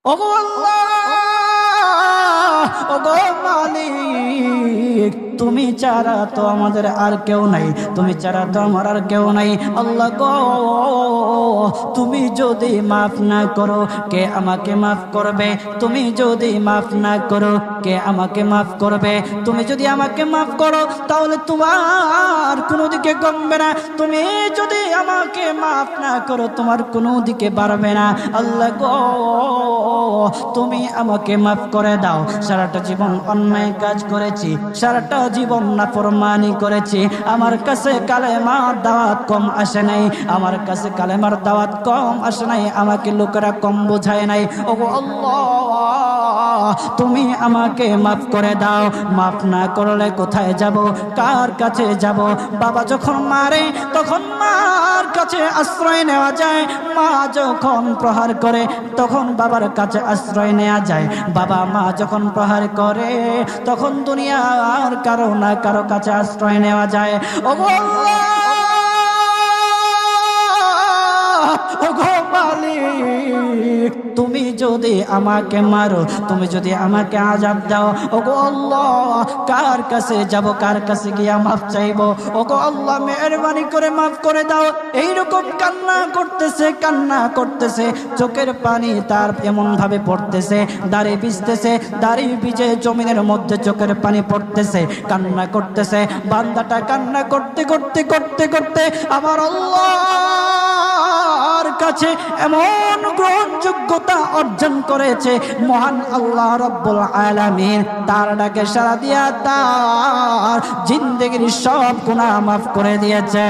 ওগো আল্লাহ, ওগো মালিক, তুমি ছাড়া তো আমাদের আর কেউ নাই, তুমি ছাড়া তো আমার আর কেউ নাই। আল্লাহ গো, তুমি যদি মাফ না করো কে আমাকে মাফ করবে? তুমি যদি মাফ না করো কে আমাকে মাফ করবে? তুমি যদি আমাকে মাফ করো তাহলে তোমার কোনো দিকে কমবে না, তুমি যদি আমাকে মাফ না করো তোমার কোনো দিকে বাড়বে না। আল্লাহ গো, তুমি আমাকে মাফ করে দাও। সারাটা জীবন অন্যায় কাজ করেছি, সারাটা জীবন নাফরমানি করেছি, আমার কাছে কালেমার দাওয়াত কম আসে নাই, আমার কাছে কালেমার দাওয়াত কম আসে নাই, আমাকে লোকেরা কম বোঝায় নাই। ওগো আল্লাহ, তুমি আমাকে মাফ করে দাও। মাফ না করলে কোথায় যাব, কার কাছে যাব? বাবা যখন মারে তখন মার কাছে আশ্রয় নেওয়া যায়, মা যখন প্রহার করে তখন বাবার কাছে আশ্রয় নেওয়া যায়, বাবা মা যখন প্রহার করে তখন দুনিয়ার কারো না কারো কাছে আশ্রয় নেওয়া যায়। ওগো আল্লাহ, ওগো মালিক, তুমি যদি আমাকে মারো, তুমি যদি আমাকে আযাব দাও, ওগো আল্লাহ, কার কাছে যাব, কার কাছে গিয়া মাফ চাইবো? ওগো আল্লাহ, মেহেরবানি করে মাফ করে দাও। এইরকম কান্না করতেছে, কান্না করতেছে, চোখের পানি তার এমন ভাবে পড়তেছে, দাড়ি ভিজতেছে, দাড়ি ভিজে জমিনের মধ্যে চোখের পানি পড়তেছে, কান্না করতেছে। বান্দাটা কান্না করতে করতে করতে করতে আমার আল্লাহর কাছে এমন গ্রহণযোগ্যতা অর্জন করেছে, মহান আল্লাহ রব্বুল আলামিন তার ডাকে সাড়া দিয়া তার জিন্দেগির সব গুনাহ মাফ করে দিয়েছে।